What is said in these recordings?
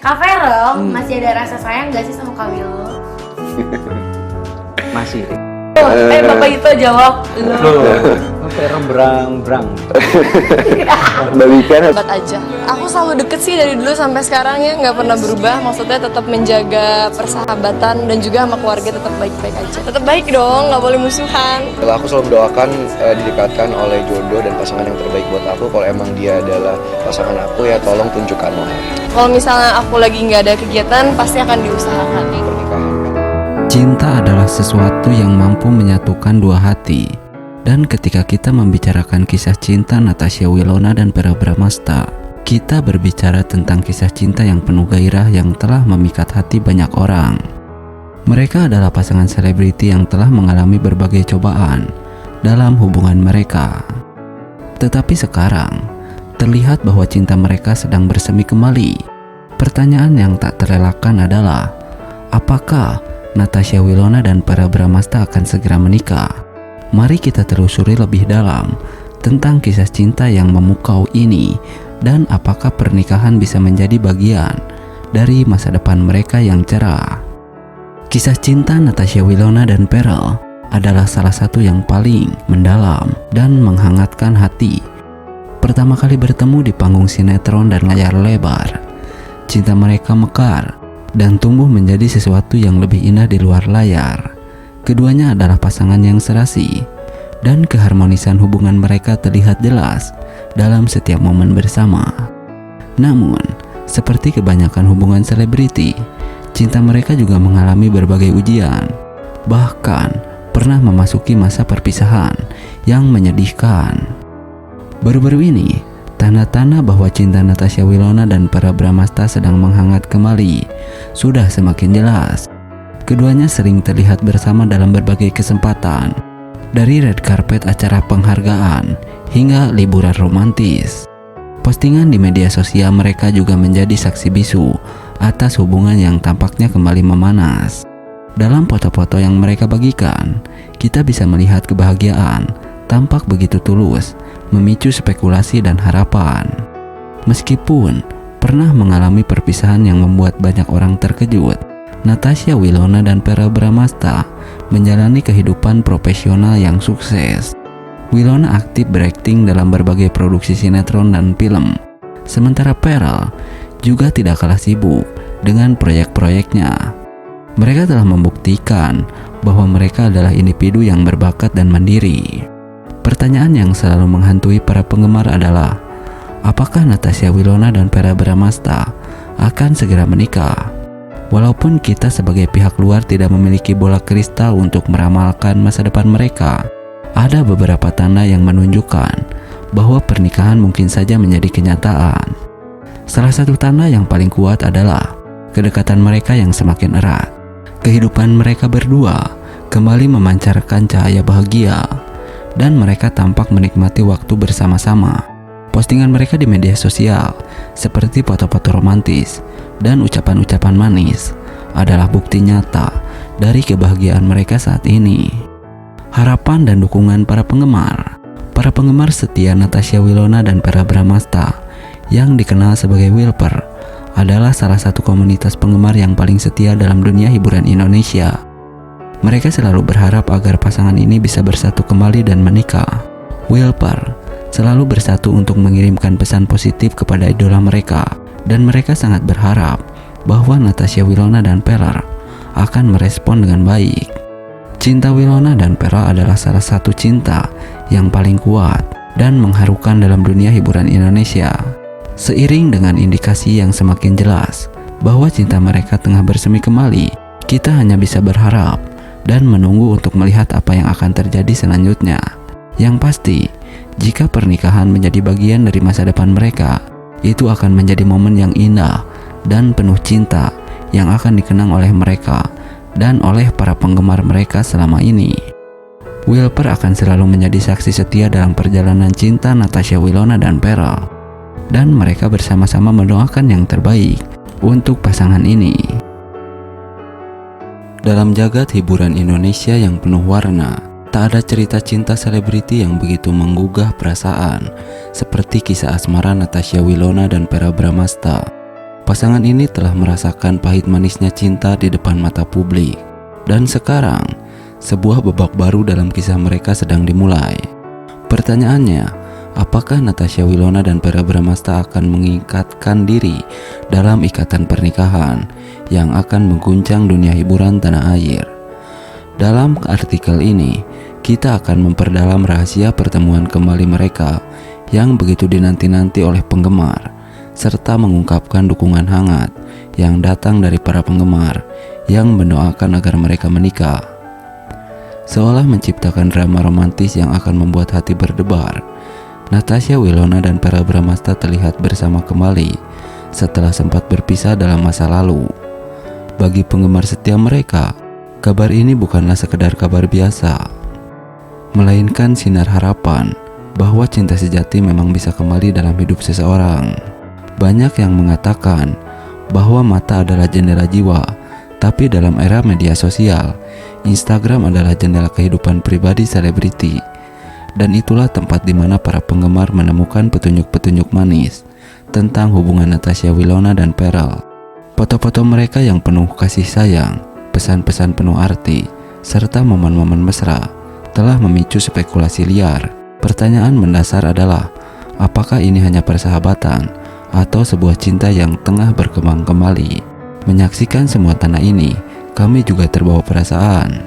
Kak Vero, masih ada rasa sayang gak sih sama Kak Willo? Masih. Bapak itu jawab Vero berang. Balikan. Hebat aja. Aku selalu deket sih dari dulu sampai sekarang ya, nggak pernah berubah. Maksudnya tetap menjaga persahabatan dan juga sama keluarga tetap baik-baik aja. Tetap baik dong, nggak boleh musuhan. Kalau aku selalu mendoakan didekatkan oleh jodoh dan pasangan yang terbaik buat aku. Kalau emang dia adalah pasangan aku ya tolong tunjukkanlah Kalau misalnya aku lagi nggak ada kegiatan, pasti akan diusahakan. pernikahan. Cinta adalah sesuatu yang mampu menyatukan dua hati. Dan ketika kita membicarakan kisah cinta Natasha Wilona dan Verrell Bramasta, kita berbicara tentang kisah cinta yang penuh gairah yang telah memikat hati banyak orang. Mereka adalah pasangan selebriti yang telah mengalami berbagai cobaan dalam hubungan mereka. Tetapi sekarang, terlihat bahwa cinta mereka sedang bersemi kembali. Pertanyaan yang tak terelakkan adalah, apakah Natasha Wilona dan Verrell Bramasta akan segera menikah? Mari kita telusuri lebih dalam tentang kisah cinta yang memukau ini dan apakah pernikahan bisa menjadi bagian dari masa depan mereka yang cerah. Kisah cinta Natasha Wilona dan Verrell adalah salah satu yang paling mendalam dan menghangatkan hati. Pertama kali bertemu di panggung sinetron dan layar lebar, cinta mereka mekar dan tumbuh menjadi sesuatu yang lebih indah di luar layar. Keduanya adalah pasangan yang serasi, dan keharmonisan hubungan mereka terlihat jelas dalam setiap momen bersama. Namun, seperti kebanyakan hubungan selebriti, cinta mereka juga mengalami berbagai ujian, bahkan pernah memasuki masa perpisahan yang menyedihkan. Baru-baru ini, tanda-tanda bahwa cinta Natasha Wilona dan Verrell Bramasta sedang menghangat kembali sudah semakin jelas. Keduanya sering terlihat bersama dalam berbagai kesempatan, dari red carpet acara penghargaan hingga liburan romantis. Postingan di media sosial mereka juga menjadi saksi bisu atas hubungan yang tampaknya kembali memanas. Dalam foto-foto yang mereka bagikan, kita bisa melihat kebahagiaan tampak begitu tulus, memicu spekulasi dan harapan. Meskipun pernah mengalami perpisahan yang membuat banyak orang terkejut, Natasha Wilona dan Verrell Bramasta menjalani kehidupan profesional yang sukses. Wilona aktif berakting dalam berbagai produksi sinetron dan film, sementara Verrell juga tidak kalah sibuk dengan proyek-proyeknya. Mereka telah membuktikan bahwa mereka adalah individu yang berbakat dan mandiri. Pertanyaan yang selalu menghantui para penggemar adalah, apakah Natasha Wilona dan Verrell Bramasta akan segera menikah? Walaupun kita sebagai pihak luar tidak memiliki bola kristal untuk meramalkan masa depan mereka, ada beberapa tanda yang menunjukkan bahwa pernikahan mungkin saja menjadi kenyataan. Salah satu tanda yang paling kuat adalah kedekatan mereka yang semakin erat. Kehidupan mereka berdua kembali memancarkan cahaya bahagia, dan mereka tampak menikmati waktu bersama-sama. Postingan mereka di media sosial, seperti foto-foto romantis dan ucapan-ucapan manis, adalah bukti nyata dari kebahagiaan mereka saat ini. Harapan dan dukungan para penggemar setia Natasha Wilona dan Verrell Bramasta yang dikenal sebagai Wilper, adalah salah satu komunitas penggemar yang paling setia dalam dunia hiburan Indonesia. Mereka selalu berharap agar pasangan ini bisa bersatu kembali dan menikah. Wilper selalu bersatu untuk mengirimkan pesan positif kepada idola mereka, dan mereka sangat berharap bahwa Natasha Wilona dan Verrell akan merespon dengan baik. Cinta Wilona dan Verrell adalah salah satu cinta yang paling kuat dan mengharukan dalam dunia hiburan Indonesia. Seiring dengan indikasi yang semakin jelas bahwa cinta mereka tengah bersemi kembali, kita hanya bisa berharap dan menunggu untuk melihat apa yang akan terjadi selanjutnya. Yang pasti, jika pernikahan menjadi bagian dari masa depan mereka, itu akan menjadi momen yang indah dan penuh cinta yang akan dikenang oleh mereka dan oleh para penggemar mereka selama ini. Wilper akan selalu menjadi saksi setia dalam perjalanan cinta Natasha Wilona dan Verrell, dan mereka bersama-sama mendoakan yang terbaik untuk pasangan ini. Dalam jagat hiburan Indonesia yang penuh warna, tak ada cerita cinta selebriti yang begitu menggugah perasaan seperti kisah asmara Natasha Wilona dan Verrell Bramasta. pasangan ini telah merasakan pahit manisnya cinta di depan mata publik. Dan sekarang, sebuah babak baru dalam kisah mereka sedang dimulai. Pertanyaannya, apakah Natasha Wilona dan Verrell Bramasta akan mengikatkan diri dalam ikatan pernikahan yang akan mengguncang dunia hiburan tanah air? Dalam artikel ini, kita akan memperdalam rahasia pertemuan kembali mereka yang begitu dinanti-nanti oleh penggemar, serta mengungkapkan dukungan hangat yang datang dari para penggemar yang mendoakan agar mereka menikah. Seolah menciptakan drama romantis yang akan membuat hati berdebar, Natasha Wilona dan Verrell Bramasta terlihat bersama kembali setelah sempat berpisah dalam masa lalu. Bagi penggemar setia mereka, kabar ini bukanlah sekedar kabar biasa, melainkan sinar harapan bahwa cinta sejati memang bisa kembali dalam hidup seseorang. Banyak yang mengatakan bahwa mata adalah jendela jiwa, tapi dalam era media sosial, Instagram adalah jendela kehidupan pribadi selebriti. Dan itulah tempat di mana para penggemar menemukan petunjuk-petunjuk manis tentang hubungan Natasha Wilona dan Verrell. Foto-foto mereka yang penuh kasih sayang, pesan-pesan penuh arti, serta momen-momen mesra telah memicu spekulasi liar. Pertanyaan mendasar adalah, apakah ini hanya persahabatan atau sebuah cinta yang tengah berkembang kembali? Menyaksikan semua tanda ini, kami juga terbawa perasaan.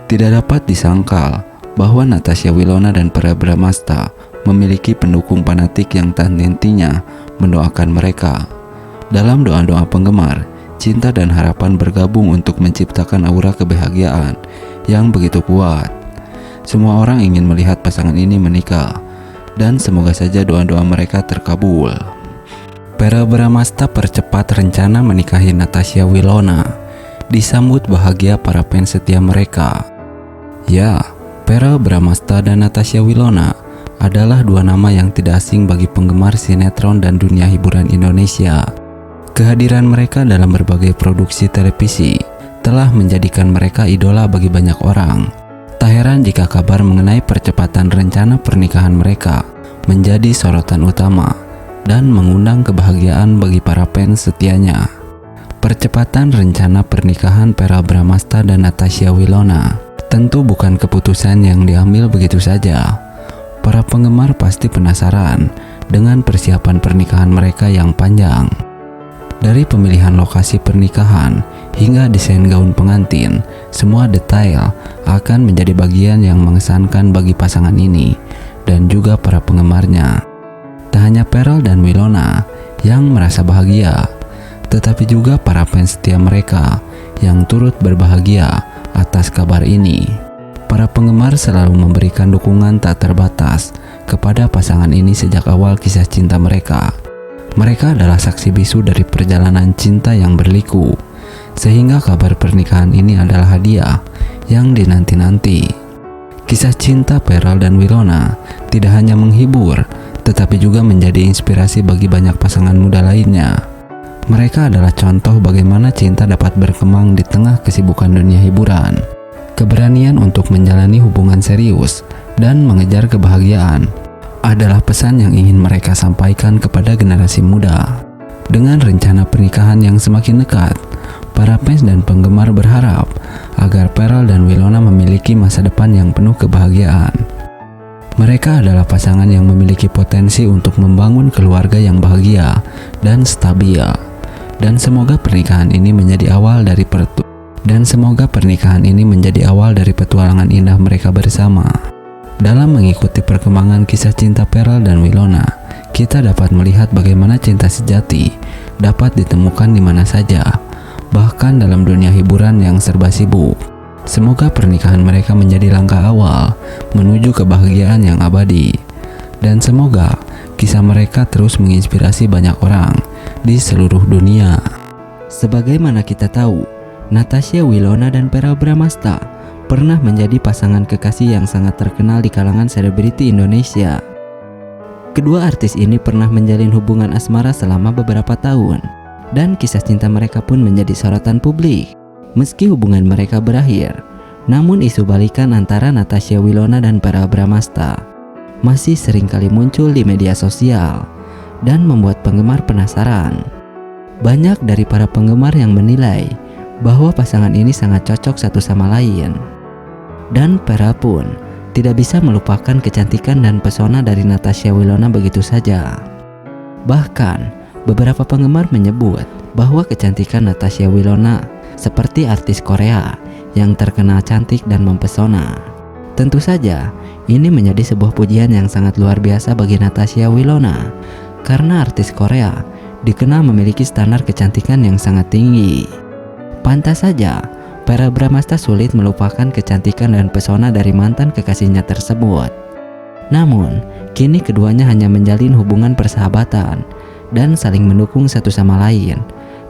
Tidak dapat disangkal bahwa Natasha Wilona dan Verrell Bramasta memiliki pendukung fanatik yang tak henti-hentinya mendoakan mereka. Dalam doa-doa penggemar, cinta dan harapan bergabung untuk menciptakan aura kebahagiaan yang begitu kuat. Semua orang ingin melihat pasangan ini menikah, dan semoga saja doa-doa mereka terkabul. Verrell Bramasta percepat rencana menikahi Natasha Wilona, disambut bahagia para fans setia mereka. Ya, Verrell Bramasta dan Natasha Wilona adalah dua nama yang tidak asing bagi penggemar sinetron dan dunia hiburan Indonesia. Kehadiran mereka dalam berbagai produksi televisi telah menjadikan mereka idola bagi banyak orang. Tak heran jika kabar mengenai percepatan rencana pernikahan mereka menjadi sorotan utama dan mengundang kebahagiaan bagi para fans setianya. Percepatan rencana pernikahan Verrell Bramasta dan Natasha Wilona tentu bukan keputusan yang diambil begitu saja. Para penggemar pasti penasaran dengan persiapan pernikahan mereka yang panjang. Dari pemilihan lokasi pernikahan hingga desain gaun pengantin, semua detail akan menjadi bagian yang mengesankan bagi pasangan ini dan juga para penggemarnya. Tak hanya Verrell dan Wilona yang merasa bahagia, tetapi juga para fans setia mereka yang turut berbahagia atas kabar ini. Para penggemar selalu memberikan dukungan tak terbatas kepada pasangan ini sejak awal kisah cinta mereka. Mereka adalah saksi bisu dari perjalanan cinta yang berliku, sehingga kabar pernikahan ini adalah hadiah yang dinanti-nanti. Kisah cinta Verrell dan Wilona tidak hanya menghibur, tetapi juga menjadi inspirasi bagi banyak pasangan muda lainnya. Mereka adalah contoh bagaimana cinta dapat berkembang di tengah kesibukan dunia hiburan. Keberanian untuk menjalani hubungan serius dan mengejar kebahagiaan adalah pesan yang ingin mereka sampaikan kepada generasi muda. Dengan rencana pernikahan yang semakin dekat, para fans dan penggemar berharap agar Verrell dan Wilona memiliki masa depan yang penuh kebahagiaan. Mereka adalah pasangan yang memiliki potensi untuk membangun keluarga yang bahagia dan stabil. Dan semoga pernikahan ini menjadi awal dari petualangan indah mereka bersama. Dalam mengikuti perkembangan kisah cinta Verrell dan Wilona, kita dapat melihat bagaimana cinta sejati dapat ditemukan di mana saja, bahkan dalam dunia hiburan yang serba sibuk. Semoga pernikahan mereka menjadi langkah awal menuju kebahagiaan yang abadi. Dan semoga kisah mereka terus menginspirasi banyak orang di seluruh dunia. Sebagaimana kita tahu, Natasha Wilona dan Verrell Bramasta pernah menjadi pasangan kekasih yang sangat terkenal di kalangan selebriti Indonesia. Kedua artis ini pernah menjalin hubungan asmara selama beberapa tahun, dan kisah cinta mereka pun menjadi sorotan publik. Meski hubungan mereka berakhir, namun isu balikan antara Natasha Wilona dan Verrell Bramasta masih seringkali muncul di media sosial dan membuat penggemar penasaran. Banyak dari para penggemar yang menilai bahwa pasangan ini sangat cocok satu sama lain. Dan Vera pun tidak bisa melupakan kecantikan dan pesona dari Natasha Wilona begitu saja. Bahkan, beberapa penggemar menyebut bahwa kecantikan Natasha Wilona seperti artis Korea yang terkenal cantik dan mempesona. Tentu saja, ini menjadi sebuah pujian yang sangat luar biasa bagi Natasha Wilona karena artis Korea dikenal memiliki standar kecantikan yang sangat tinggi. Pantas saja, Vera Bramasta sulit melupakan kecantikan dan pesona dari mantan kekasihnya tersebut. Namun, kini keduanya hanya menjalin hubungan persahabatan dan saling mendukung satu sama lain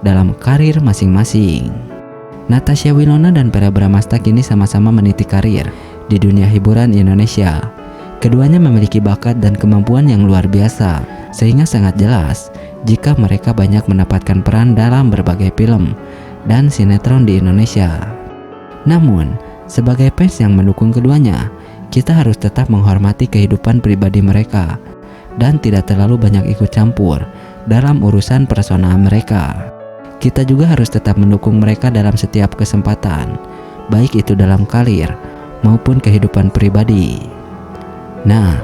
dalam karir masing-masing. Natasha Wilona dan Vera Bramasta kini sama-sama meniti karir di dunia hiburan Indonesia. Keduanya memiliki bakat dan kemampuan yang luar biasa, sehingga sangat jelas jika mereka banyak mendapatkan peran dalam berbagai film dan sinetron di Indonesia. Namun, sebagai fans yang mendukung keduanya, kita harus tetap menghormati kehidupan pribadi mereka dan tidak terlalu banyak ikut campur dalam urusan personal mereka. Kita juga harus tetap mendukung mereka dalam setiap kesempatan, baik itu dalam karir maupun kehidupan pribadi. Nah,